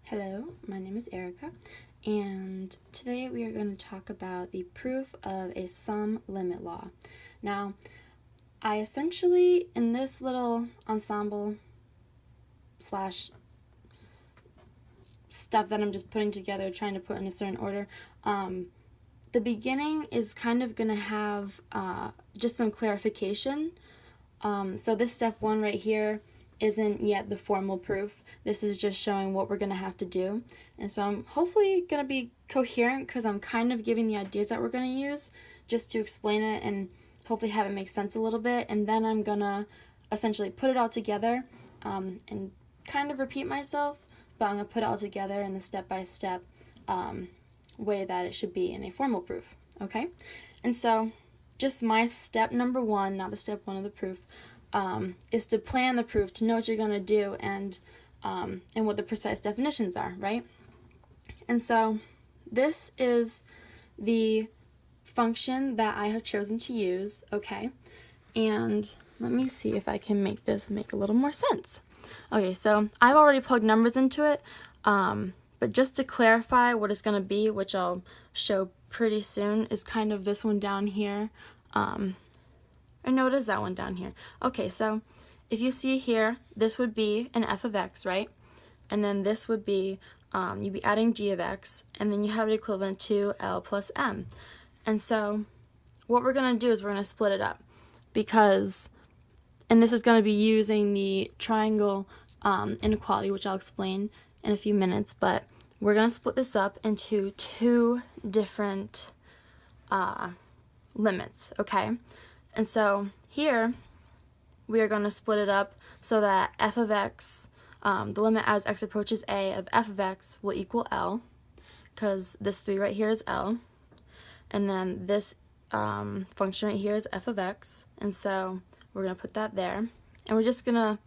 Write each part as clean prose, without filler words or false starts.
Hello, my name is Erica, and today we are going to talk about the proof of a sum limit law. Now, I essentially, in this little ensemble slash stuff that I'm just putting together, trying to put in a certain order, the beginning is kind of going to have just some clarification. So this step 1 right here isn't yet the formal proof. This is just showing what we're going to have to do. And so I'm hopefully going to be coherent because I'm kind of giving the ideas that we're going to use just to explain it and hopefully have it make sense a little bit. And then I'm going to essentially put it all together and kind of repeat myself, but I'm going to put it all together in the step-by-step way that it should be in a formal proof. Okay? And so just my step number 1, not the step 1 of the proof, is to plan the proof, to know what you're going to do and what the precise definitions are, right? And so this is the function that I have chosen to use, okay? And let me see if I can make this make a little more sense. Okay, so I've already plugged numbers into it, but just to clarify what it's going to be, which I'll show pretty soon, is kind of this one down here. Or no, it is that one down here. Okay, so if you see here, this would be an f of x, right? And then this would be, you'd be adding g of x, and then you have it equivalent to L plus M. And so what we're going to do is we're going to split it up because, and this is going to be using the triangle inequality, which I'll explain in a few minutes, but we're going to split this up into 2 different limits, okay? And so here we are going to split it up so that f of x, the limit as x approaches a of f of x will equal L, because this 3 right here is L, and then this function right here is f of x, and so we're going to put that there, and we're just going to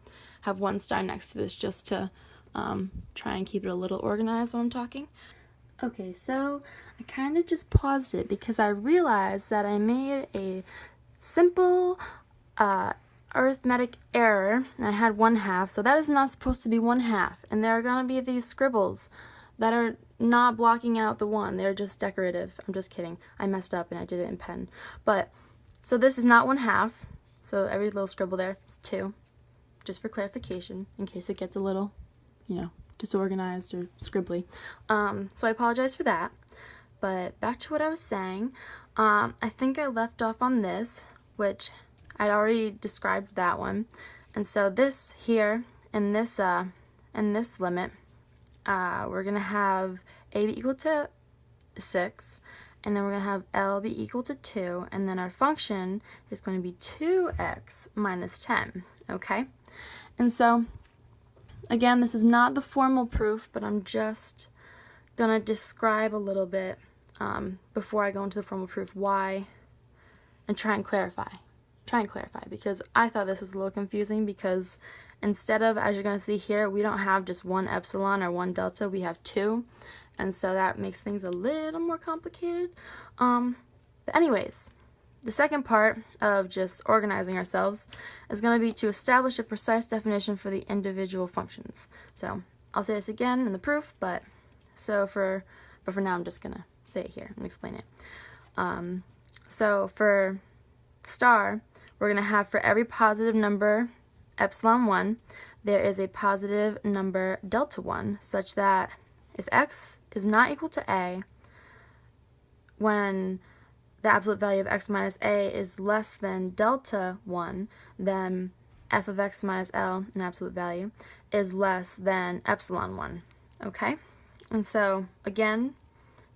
have 1 star next to this just to try and keep it a little organized when I'm talking. Okay, so I kind of just paused it because I realized that I made a simple arithmetic error, and I had 1/2, so that is not supposed to be 1/2, and there are going to be these scribbles that are not blocking out the 1, they're just decorative. I'm just kidding, I messed up and I did it in pen. But, so this is not 1/2, so every little scribble there is 2, just for clarification, in case it gets a little, disorganized or scribbly. So I apologize for that, but back to what I was saying. I think I left off on this, which I'd already described that one, and so this here in this limit, we're gonna have a be equal to 6, and then we're gonna have L be equal to 2, and then our function is going to be 2x minus 10. Okay, and so again, this is not the formal proof, but I'm just gonna describe a little bit before I go into the formal proof why, and try and clarify, because I thought this was a little confusing, because instead of, as you're going to see here, we don't have just 1 epsilon or 1 delta, we have 2, and so that makes things a little more complicated. But anyways, the second part of just organizing ourselves is going to be to establish a precise definition for the individual functions. So I'll say this again in the proof, but for now I'm just going to say it here and explain it. So for star, we're going to have for every positive number epsilon 1, there is a positive number delta 1, such that if x is not equal to a, when the absolute value of x minus a is less than delta 1, then f of x minus L, an absolute value, is less than epsilon 1. Okay? And so, again,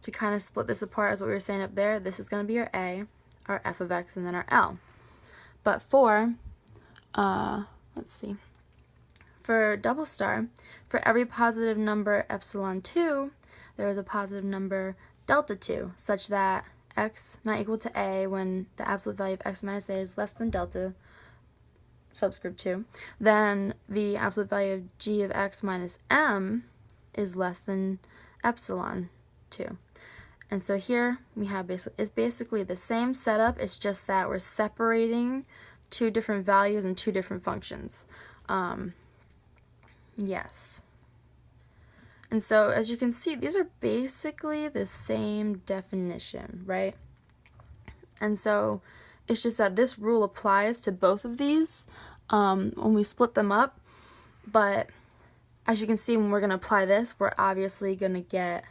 to kind of split this apart as what we were saying up there, this is going to be our a, our f of x, and then our L. But for, let's see, for double star, for every positive number epsilon 2, there is a positive number delta 2, such that x not equal to a when the absolute value of x minus a is less than delta subscript 2, then the absolute value of g of x minus m is less than epsilon 2. And so here we have it's basically the same setup, it's just that we're separating 2 different values and 2 different functions. Yes. And so as you can see, these are basically the same definition, right? And so it's just that this rule applies to both of these when we split them up, but as you can see, when we're going to apply this, we're obviously going to get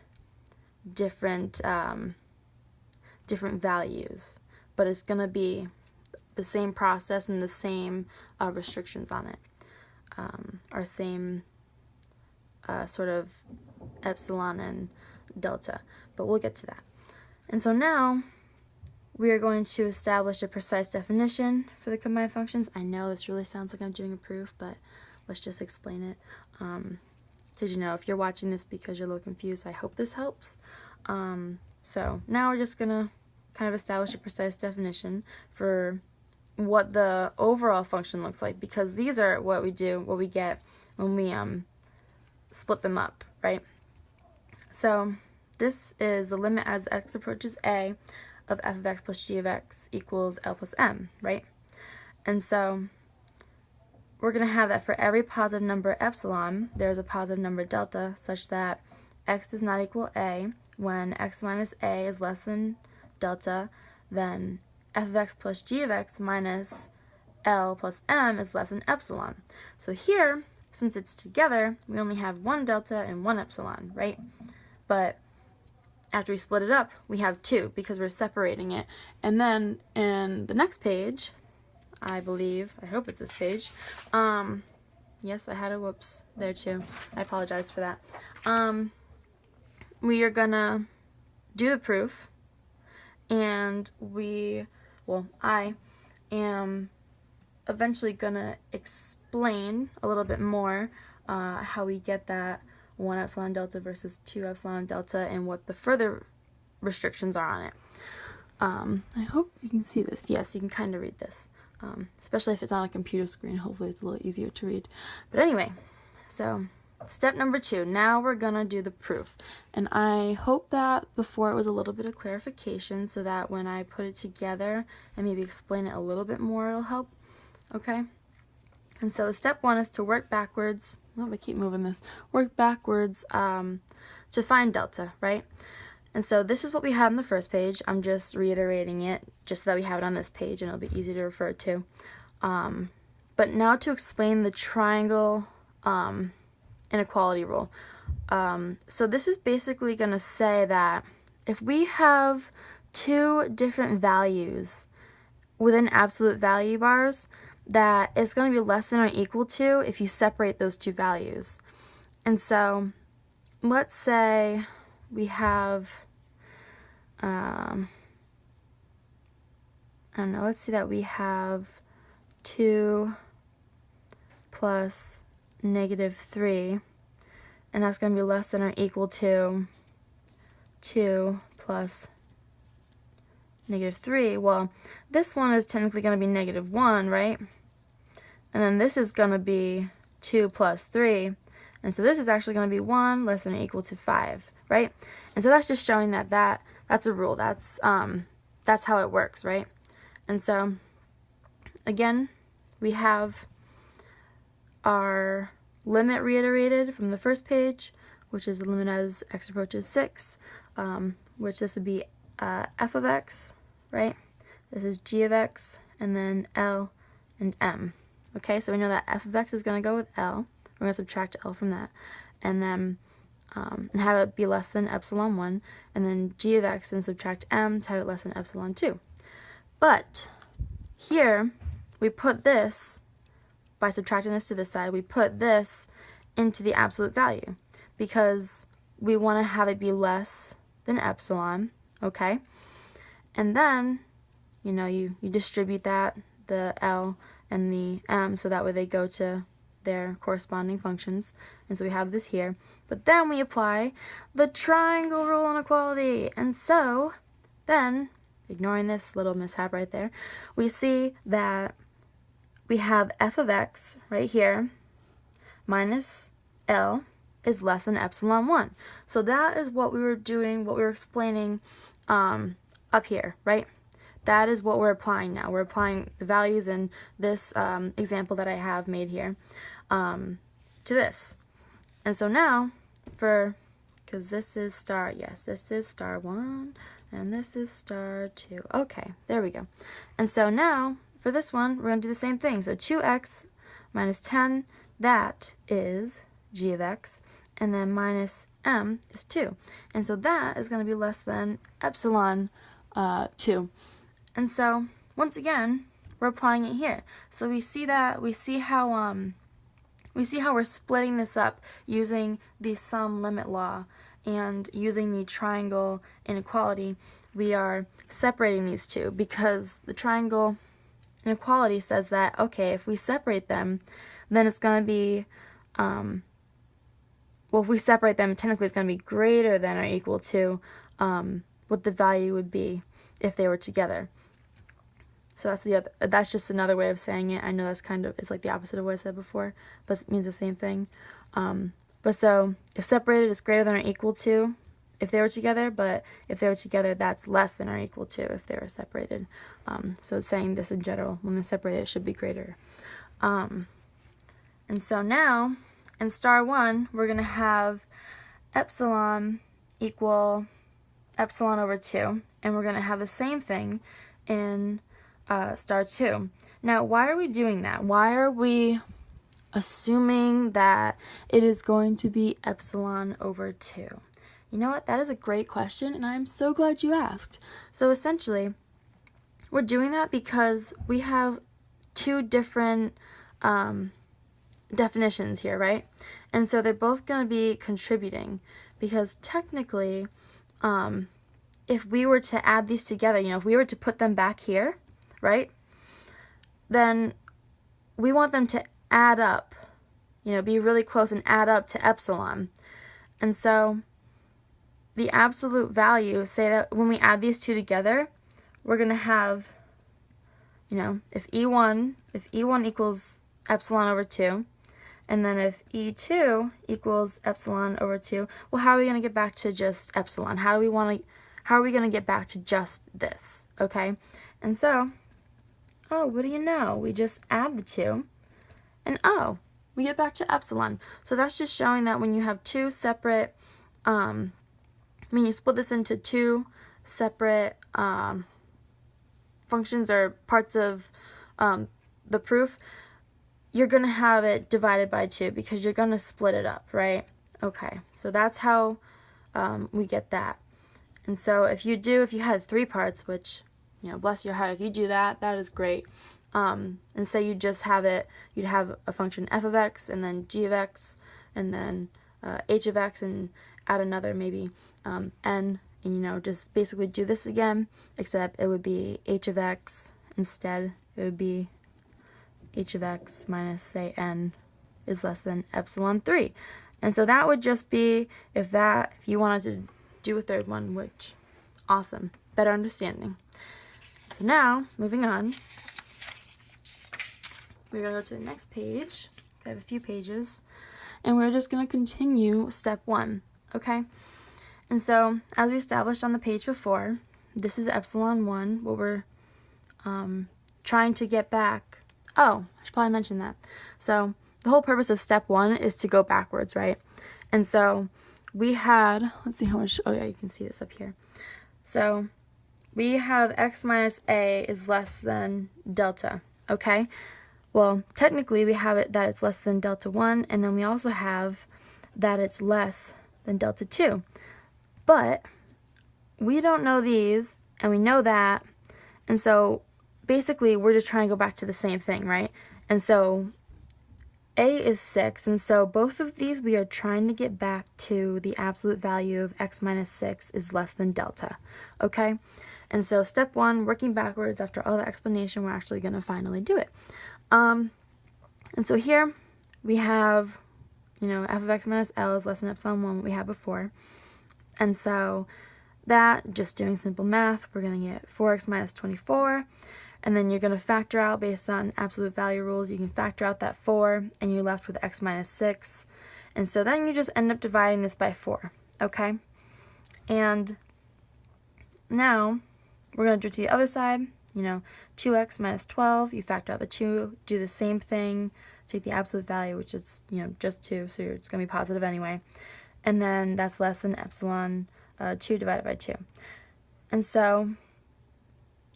different different values, but it's going to be the same process and the same restrictions on it, our same sort of epsilon and delta, but we'll get to that. And so now we are going to establish a precise definition for the combined functions. I know this really sounds like I'm doing a proof, but let's just explain it. Because you know, if you're watching this because you're a little confused, I hope this helps. So now we're just gonna kind of establish a precise definition for what the overall function looks like, because these are what we get when we split them up, right? So this is the limit as x approaches a of f of x plus g of x equals L plus m, right? And so we're going to have that for every positive number epsilon, there's a positive number delta, such that x does not equal a when x minus a is less than delta, then f of x plus g of x minus L plus m is less than epsilon. So here, since it's together, we only have one delta and one epsilon, right? But after we split it up, we have two because we're separating it. And then in the next page, I hope it's this page. Yes, I had a whoops there too. I apologize for that. We are gonna do the proof, and I am eventually gonna explain a little bit more how we get that 1 epsilon delta versus 2 epsilon delta and what the further restrictions are on it. I hope you can see this. Yes, you can kind of read this. Especially if it's on a computer screen, hopefully it's a little easier to read. But anyway, so step number 2, now we're gonna do the proof. And I hope that before it was a little bit of clarification so that when I put it together and maybe explain it a little bit more, it'll help, okay? And so step 1 is to work backwards, I keep moving this, work backwards to find delta, right? And so this is what we had on the first page. I'm just reiterating it just so that we have it on this page and it'll be easy to refer to. But now to explain the triangle inequality rule. So this is basically going to say that if we have two different values within absolute value bars, that it's going to be less than or equal to if you separate those two values. And so let's say we have let's see that we have 2 plus -3, and that's going to be less than or equal to 2 plus -3. Well, this one is technically going to be -1, right? And then this is going to be 2 plus 3, and so this is actually going to be 1 less than or equal to 5, right? And so that's just showing that that's a rule. That's how it works, right? And so again, we have our limit reiterated from the first page, which is the limit as x approaches 6, which this would be f of x, right? This is g of x, and then L and m. Okay, so we know that f of x is going to go with L. We're going to subtract L from that, and then and have it be less than epsilon 1, and then g of x and subtract m to have it less than epsilon 2. But here, we put this, by subtracting this to this side, we put this into the absolute value because we want to have it be less than epsilon, okay? And then, you know, you distribute that, the L and the m, so that way they go to their corresponding functions, and so we have this here. But then we apply the triangle rule inequality, and so then, ignoring this little mishap right there, we see that we have f of x right here minus L is less than epsilon 1. So that is what we were doing, what we were explaining up here, right? That is what we're applying now. We're applying the values in this example that I have made here to this. And so now because this is star, yes, this is star 1, and this is star 2. Okay, there we go. And so now, for this one, we're going to do the same thing. So 2x minus 10, that is g of x, and then minus m is 2. And so that is going to be less than epsilon 2. And so, once again, we're applying it here. So we see how we're splitting this up using the sum limit law, and using the triangle inequality, we are separating these two, because the triangle inequality says that, okay, if we separate them, then it's going to be, well, if we separate them, technically it's going to be greater than or equal to what the value would be if they were together. So that's just another way of saying it. I know that's it's like the opposite of what I said before, but it means the same thing. But so, if separated is greater than or equal to if they were together, but if they were together, that's less than or equal to if they were separated. So it's saying this in general, when they're separated, it should be greater. And so now, in star 1, we're going to have epsilon equal epsilon over 2, and we're going to have the same thing in star 2. Now, why are we doing that? Why are we assuming that it is going to be epsilon over 2? You know what? That is a great question, and I'm so glad you asked. So essentially, we're doing that because we have two different definitions here, right? And so they're both going to be contributing, because technically, if we were to add these together, if we were to put them back here, right, then we want them to add up, be really close and add up to epsilon. And so the absolute value, say that when we add these two together, we're going to have, if E1 equals epsilon over 2, and then if E2 equals epsilon over 2, well, how are we going to get back to just epsilon? How are we going to get back to just this, okay? And so, oh, what do you know? We just add the two, and oh, we get back to epsilon. So that's just showing that when you have two separate, when you split this into two separate functions or parts of the proof, you're going to have it divided by 2, because you're going to split it up, right? Okay, so that's how we get that. And so if you had 3 parts, which, bless your heart, if you do that, that is great. And say you just have you'd have a function f of x, and then g of x, and then h of x, and add another maybe n, and just basically do this again, except it would be h of x instead. It would be h of x minus, say, n is less than epsilon 3. And so that would just be if you wanted to do a third one, which, awesome, better understanding. So now, moving on, we're going to go to the next page. I have a few pages, and we're just going to continue step 1, okay? And so, as we established on the page before, this is epsilon 1, what we're trying to get back. Oh, I should probably mention that. So, the whole purpose of step 1 is to go backwards, right? And so, we had, let's see how much, oh yeah, you can see this up here. So, we have x minus a is less than delta, okay? Well, technically we have it that it's less than delta 1, and then we also have that it's less than delta 2. But we don't know these, and we know that, and so basically we're just trying to go back to the same thing, right? And so a is 6, and so both of these we are trying to get back to the absolute value of x minus 6 is less than delta, okay? And so step 1, working backwards after all the explanation, we're actually going to finally do it. And so here we have, f of x minus L is less than epsilon 1, what we had before. And so that, just doing simple math, we're going to get 4x minus 24. And then you're going to factor out based on absolute value rules. You can factor out that 4, and you're left with x minus 6. And so then you just end up dividing this by 4, okay? And now we're going to do it to the other side. 2x minus 12, you factor out the 2, do the same thing, take the absolute value, which is, just 2, so it's going to be positive anyway. and then that's less than epsilon 2 divided by 2. And so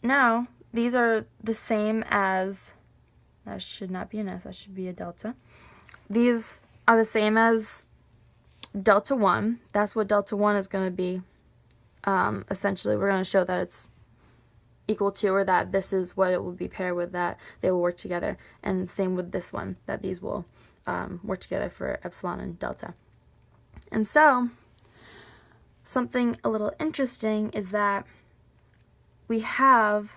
now these are the same as, that should not be an S, that should be a delta. These are the same as delta 1. That's what delta 1 is going to be. Essentially, we're going to show that it's equal to, or that this is what it will be paired with, that they will work together. And same with this one, that these will work together for epsilon and delta. And so, something a little interesting is that we have,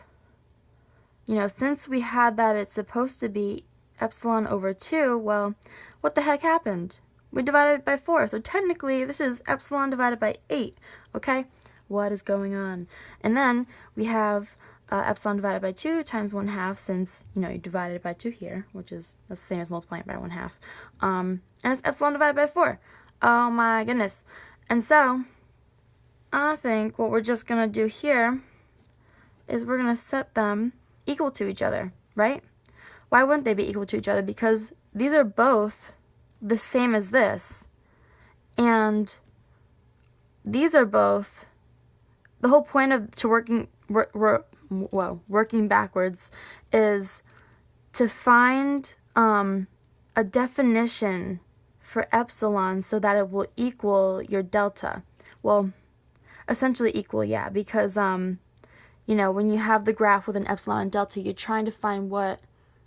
since we had that it's supposed to be epsilon over 2, well, what the heck happened? We divided it by 4, so technically this is epsilon divided by 8, okay? What is going on? And then we have epsilon divided by 2 times 1/2, since, you divided it by 2 here, which is the same as multiplying it by 1/2. And it's epsilon divided by 4. Oh my goodness. And so, I think what we're just going to do here is we're going to set them equal to each other, right? Why wouldn't they be equal to each other? Because these are both the same as this, and these are both, the whole point of working backwards is to find a definition for epsilon so that it will equal your delta. Well, essentially equal, yeah, because when you have the graph with an epsilon and delta, you're trying to find what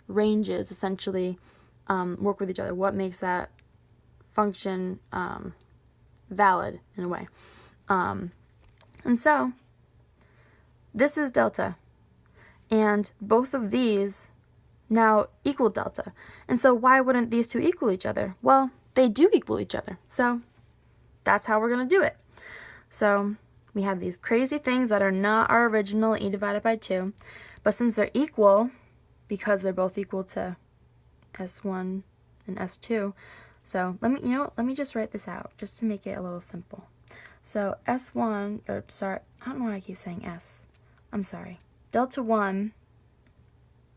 ranges essentially work with each other, what makes that function valid in a way. And so this is delta, and both of these now equal delta. And so why wouldn't these two equal each other? Well, they do equal each other, so that's how we're going to do it. So we have these crazy things that are not our original e divided by 2, but since they're equal, because they're both equal to S1 and S2, so let me just write this out just to make it a little simple. So S1, or sorry, I don't know why I keep saying S. I'm sorry. Delta 1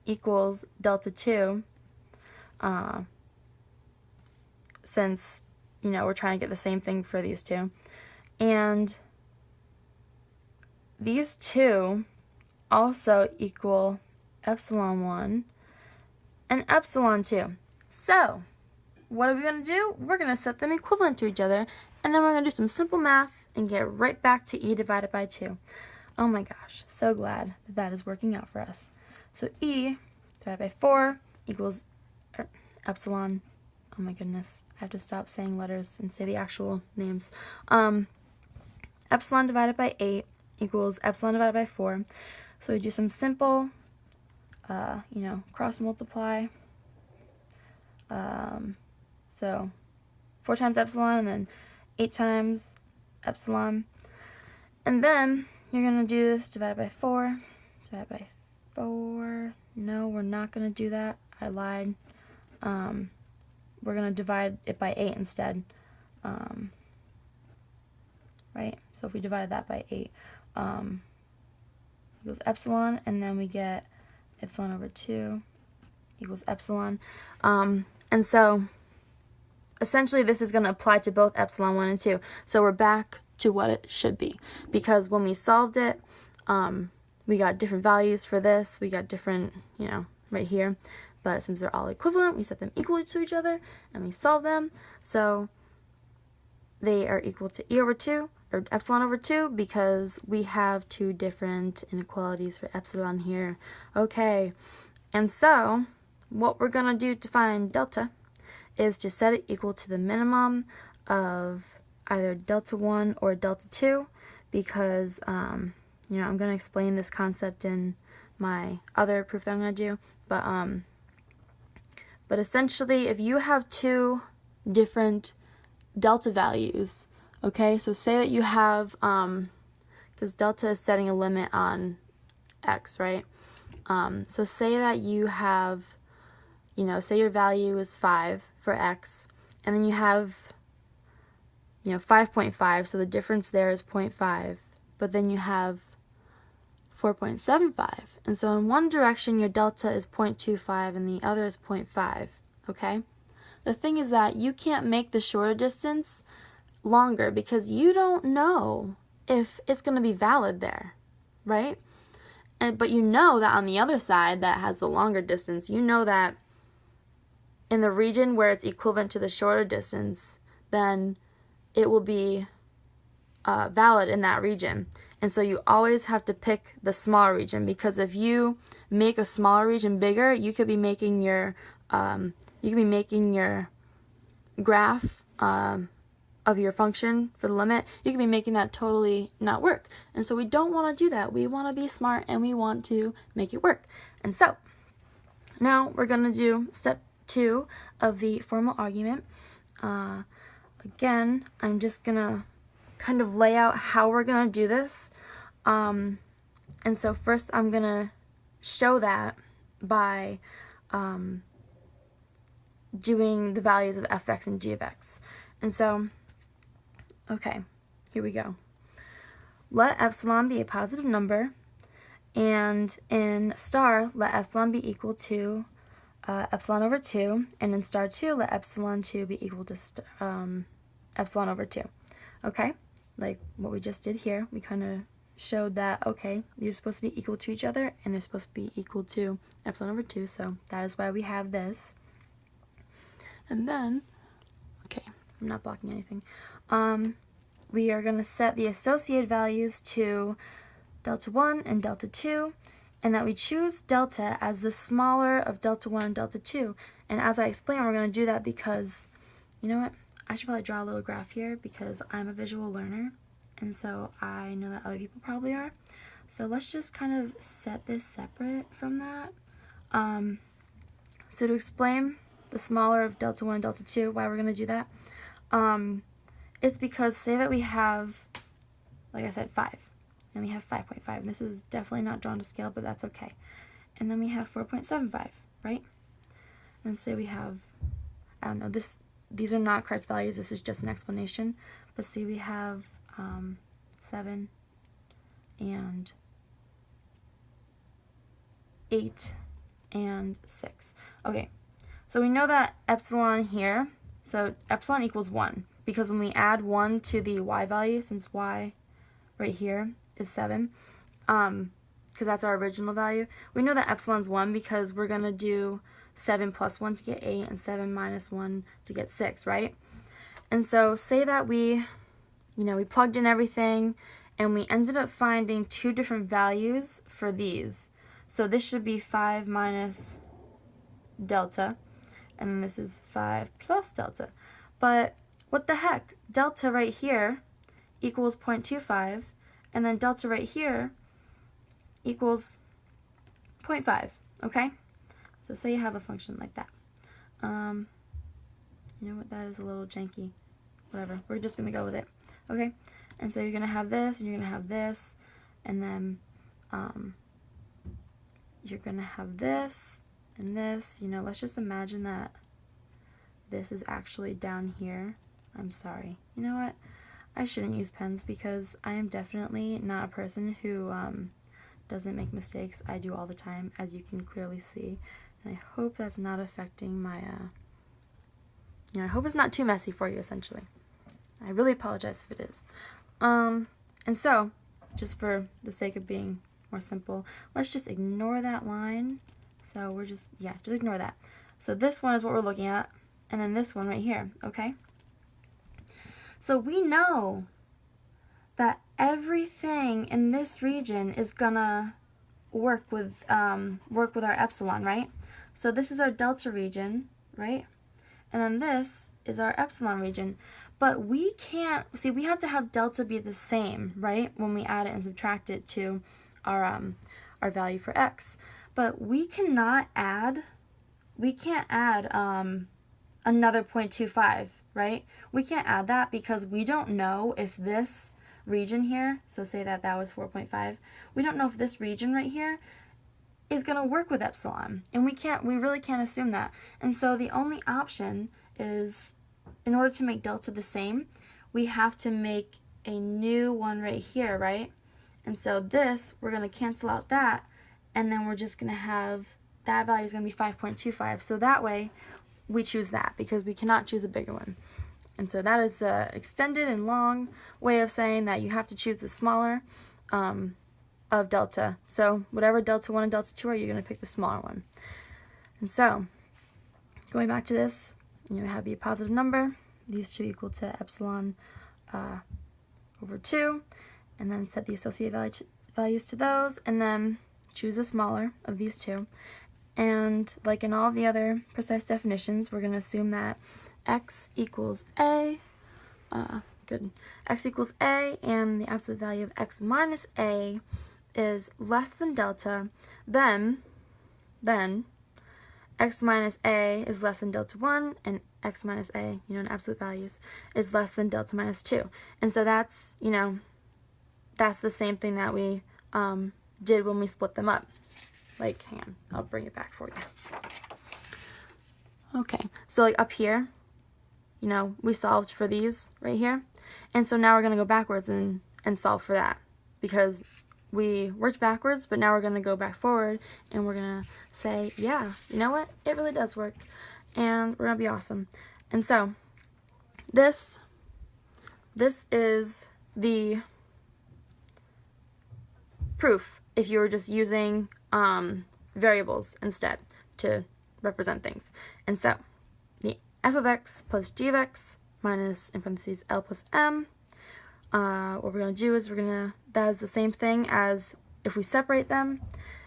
equals delta 2, since, we're trying to get the same thing for these two. And these two also equal epsilon 1 and epsilon 2. So, what are we going to do? We're going to set them equivalent to each other, and then we're going to do some simple math and get right back to e divided by 2. Oh my gosh, so glad that that is working out for us. So e divided by 4 equals epsilon. Oh my goodness, I have to stop saying letters and say the actual names. Epsilon divided by 8 equals epsilon divided by 4. So we do some simple, cross multiply. So 4 times epsilon and then 8 times epsilon. And then you're going to do this divided by 4, divided by 4. No, we're not going to do that. I lied. We're going to divide it by 8 instead. Right? So if we divide that by 8, equals epsilon, and then we get epsilon over 2 equals epsilon. And so essentially this is going to apply to both epsilon 1 and 2. So we're back to what it should be, because when we solved it, we got different values for this. We got different, right here. But since they're all equivalent, we set them equal to each other, and we solve them. So they are equal to e over 2, or epsilon over 2, because we have two different inequalities for epsilon here. Okay, and so what we're going to do to find delta is to set it equal to the minimum of either delta 1 or delta 2, because, I'm going to explain this concept in my other proof that I'm going to do, but essentially if you have two different delta values, okay, so say that you have, because delta is setting a limit on x, right? So say that you have, say your value is 5 for x, and then you have, 5.5, so the difference there is 0.5, but then you have 4.75, and so in one direction your delta is 0.25 and the other is 0.5, okay? The thing is that you can't make the shorter distance longer because you don't know if it's going to be valid there, right? But you know that on the other side that has the longer distance, you know that in the region where it's equivalent to the shorter distance, then it will be valid in that region. And so you always have to pick the smaller region, because if you make a smaller region bigger, you could be making your graph of your function for the limit, you could be making that totally not work. And so we don't want to do that. We want to be smart and we want to make it work. And so now we're going to do step 2 of the formal argument. Again, I'm just going to kind of lay out how we're going to do this. And so first I'm going to show that by doing the values of f(x) and g of x. And so, okay, here we go. Let epsilon be a positive number, and in star, let epsilon be equal to epsilon over 2, and in star 2, let epsilon 2 be equal to epsilon over 2. Okay, like what we just did here, we kind of showed that, okay, these are supposed to be equal to each other, and they're supposed to be equal to epsilon over 2, so that is why we have this. And then, okay, I'm not blocking anything. We are going to set the associated values to delta 1 and delta 2, and that we choose delta as the smaller of delta 1 and delta 2. And as I explained, we're going to do that because, you know what, I should probably draw a little graph here because I'm a visual learner, and so I know that other people probably are. So let's just kind of set this separate from that. So to explain the smaller of delta 1 and delta 2, why we're going to do that, it's because say that we have, like I said, 5, and we have 5.5. This is definitely not drawn to scale, but that's okay. And then we have 4.75, right? And say we have, I don't know, these are not correct values, this is just an explanation, but see we have 7 and 8 and 6. Okay, so we know that epsilon here, so epsilon equals 1, because when we add 1 to the y value, since y right here is 7, because that's our original value, we know that epsilon's 1 because we're going to do 7 plus 1 to get 8 and 7 minus 1 to get 6, right? And so say that we plugged in everything and we ended up finding 2 different values for these. So this should be 5 minus delta, and then this is 5 plus delta. But what the heck? Delta right here equals 0.25, and then delta right here equals 0.5, okay? So say you have a function like that. You know what, that is a little janky. Whatever, we're just going to go with it, okay? And so you're going to have this, and you're going to have this, and then you're going to have this, and this. You know, let's just imagine that this is actually down here. I'm sorry. You know what? I shouldn't use pens because I am definitely not a person who doesn't make mistakes. I do all the time, as you can clearly see. And I hope that's not affecting my, I hope it's not too messy for you, essentially. I really apologize if it is. And so, just for the sake of being more simple, let's just ignore that line. So we're just ignore that. So this one is what we're looking at, and then this one right here, okay? So we know that everything in this region is gonna work with our epsilon, right? So this is our delta region, right? And then this is our epsilon region. But we can't, see, we have to have delta be the same, right? When we add it and subtract it to our value for x. But we can't add another 0.25, right? We can't add that because we don't know if this region here, so say that was 4.5, we don't know if this region right here is going to work with epsilon, and we really can't assume that. And so the only option is, in order to make delta the same, we have to make a new one right here, right? And so this, we're going to cancel out that, and then we're just going to have, that value is going to be 5.25. So that way, we choose that, because we cannot choose a bigger one. And so that is an extended and long way of saying that you have to choose the smaller of delta. So whatever delta 1 and delta 2 are, you're going to pick the smaller one. And so going back to this, you have a positive number, these two equal to epsilon over 2, and then set the associated values to those, and then choose the smaller of these two. And like in all the other precise definitions, we're going to assume that x equals a, x equals a, and the absolute value of x minus a is less than delta, then x minus a is less than delta 1, and x minus a, in absolute values, is less than delta minus 2. And so that's, that's the same thing that we did when we split them up. Like, hang on, I'll bring it back for you. Okay, so like up here, we solved for these right here. And so now we're going to go backwards and solve for that, because we worked backwards, but now we're going to go back forward, and we're going to say, yeah, you know what? It really does work, and we're going to be awesome. And so this is the proof if you were just using variables instead to represent things. And so the f of x plus g of x minus, in parentheses, L plus m, what we're going to do is that is the same thing as if we separate them.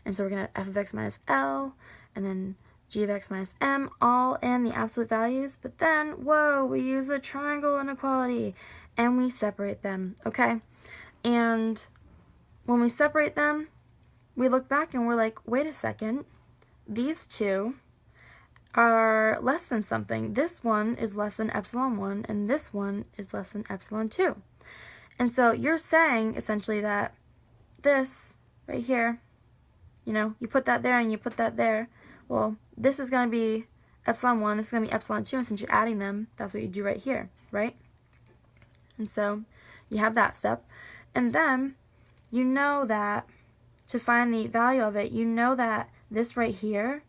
And so we're going to f of x minus L, and then g of x minus m, all in the absolute values. But then, whoa, we use a triangle inequality, and we separate them, okay? And when we separate them, we look back and we're like, wait a second, these two are less than something. This one is less than epsilon 1, and this one is less than epsilon 2. And so you're saying essentially that this right here, you put that there and you put that there. Well, this is going to be epsilon 1, this is going to be epsilon 2, and since you're adding them, that's what you do right here, right? And so you have that step. And then you know that to find the value of it, you know that this right here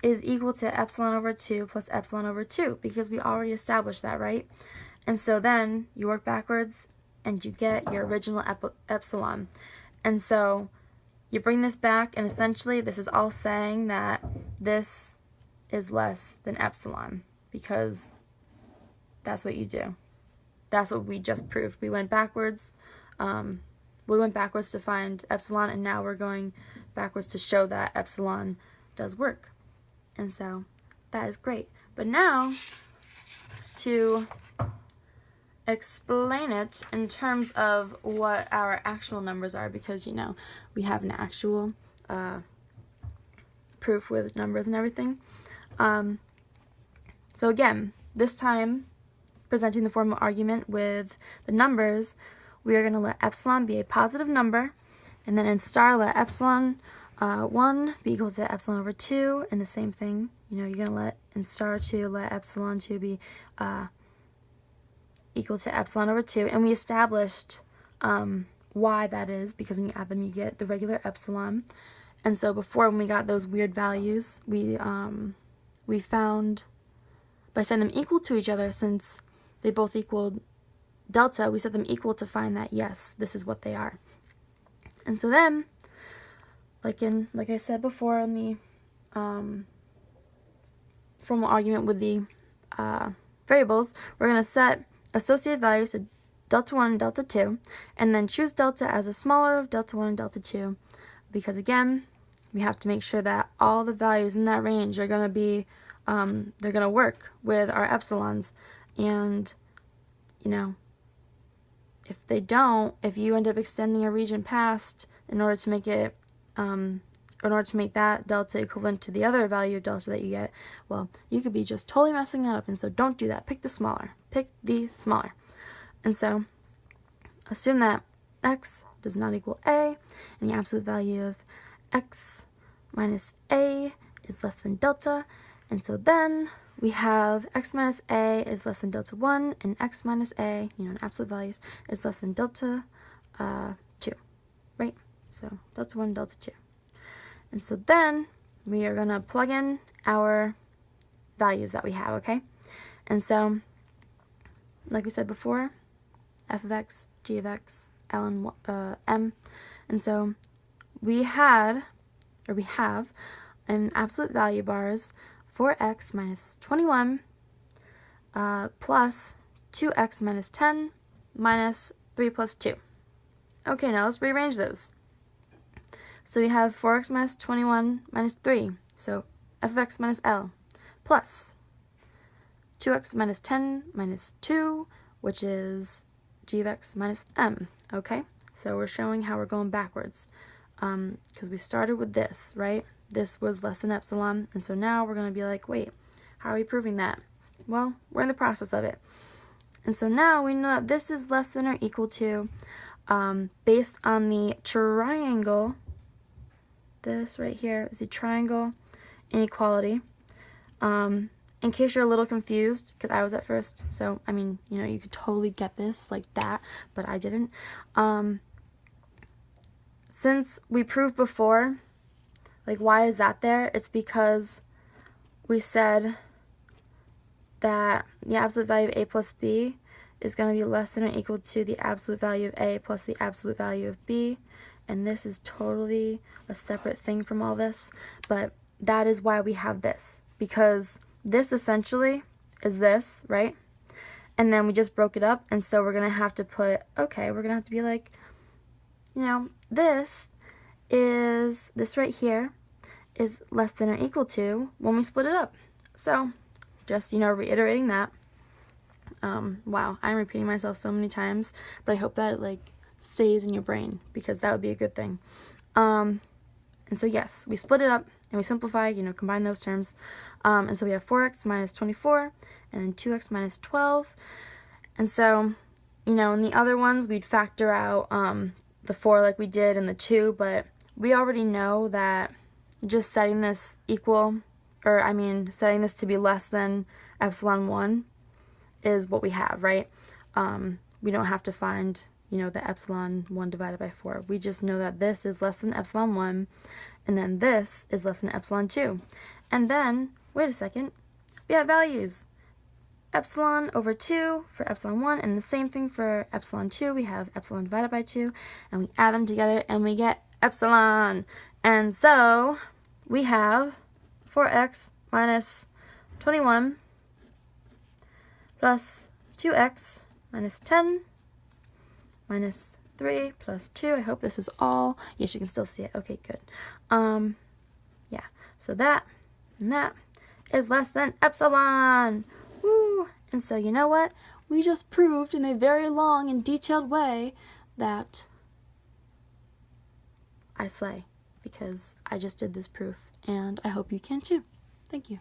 is equal to epsilon over 2 plus epsilon over 2, because we already established that, right? And so then you work backwards and you get your original epsilon. And so you bring this back, and essentially this is all saying that this is less than epsilon, because that's what you do. That's what we just proved. We went backwards. We went backwards to find epsilon, and now we're going backwards to show that epsilon does work. And so that is great. But now, to explain it in terms of what our actual numbers are, because, we have an actual proof with numbers and everything. So again, this time, presenting the formal argument with the numbers, we are going to let epsilon be a positive number, and then in star let epsilon 1 be equal to epsilon over 2, and the same thing, you're going to let in star 2 let epsilon 2 be equal to epsilon over 2, and we established why that is, because when you add them you get the regular epsilon. And so before, when we got those weird values, we found by setting them equal to each other, since they both equaled delta, we set them equal to find that, yes, this is what they are. And so then, like I said before in the formal argument with the variables, we're going to set associated values to delta 1 and delta 2, and then choose delta as a smaller of delta 1 and delta 2, because again, we have to make sure that all the values in that range are going to be, they're going to work with our epsilons. And, if they don't, if you end up extending a region past in order to make it, in order to make that delta equivalent to the other value of delta that you get, well, you could be just totally messing that up. And so don't do that. Pick the smaller. Pick the smaller. And so assume that x does not equal a, and the absolute value of x minus a is less than delta. And so then we have x minus a is less than delta 1, and x minus a, in absolute values, is less than delta 2, right? So delta 1, delta 2. And so then we are going to plug in our values that we have, okay? And so like we said before, f of x, g of x, l and m. And so we have in absolute value bars 4x minus 21 plus 2x minus 10 minus 3 plus 2. Okay, now let's rearrange those. So we have 4x minus 21 minus 3, so f of x minus l, plus 2x minus 10 minus 2, which is g of x minus m. Okay, so we're showing how we're going backwards, because we started with this, right? This was less than epsilon, and so now we're going to be like, wait, how are we proving that? Well, we're in the process of it. And so now we know that this is less than or equal to, based on the triangle, this right here is the triangle inequality. In case you're a little confused, because I was at first, so, I mean, you know, you could totally get this like that, but I didn't. Since we proved before, like, why is that there? It's because we said that the absolute value of a plus b is going to be less than or equal to the absolute value of a plus the absolute value of b, and this is totally a separate thing from all this, but that is why we have this, because this essentially is this, right? And then we just broke it up, and so we're going to have to put, okay, we're going to have to be like, you know, this right here is less than or equal to when we split it up. So just, you know, reiterating that. Wow, I'm repeating myself so many times, but I hope that it, like, stays in your brain, because that would be a good thing. And so yes, we split it up and we simplify, you know, combine those terms. And so we have 4x minus 24 and then 2x minus 12. And so, you know, in the other ones we'd factor out the 4 like we did in the 2, but we already know that just setting this equal, or I mean setting this to be less than epsilon 1 is what we have, right? We don't have to find, you know, the epsilon 1 divided by 4. We just know that this is less than epsilon 1, and then this is less than epsilon 2. And then, wait a second, we have values. Epsilon over 2 for epsilon 1, and the same thing for epsilon 2. We have epsilon divided by 2, and we add them together, and we get epsilon. And so, we have 4x minus 21 plus 2x minus 10 minus 3 plus 2. I hope this is all. Yes, you can still see it. Okay, good. Yeah, so that and that is less than epsilon. Woo! And so you know what? We just proved in a very long and detailed way that I slay, because I just did this proof, and I hope you can too. Thank you.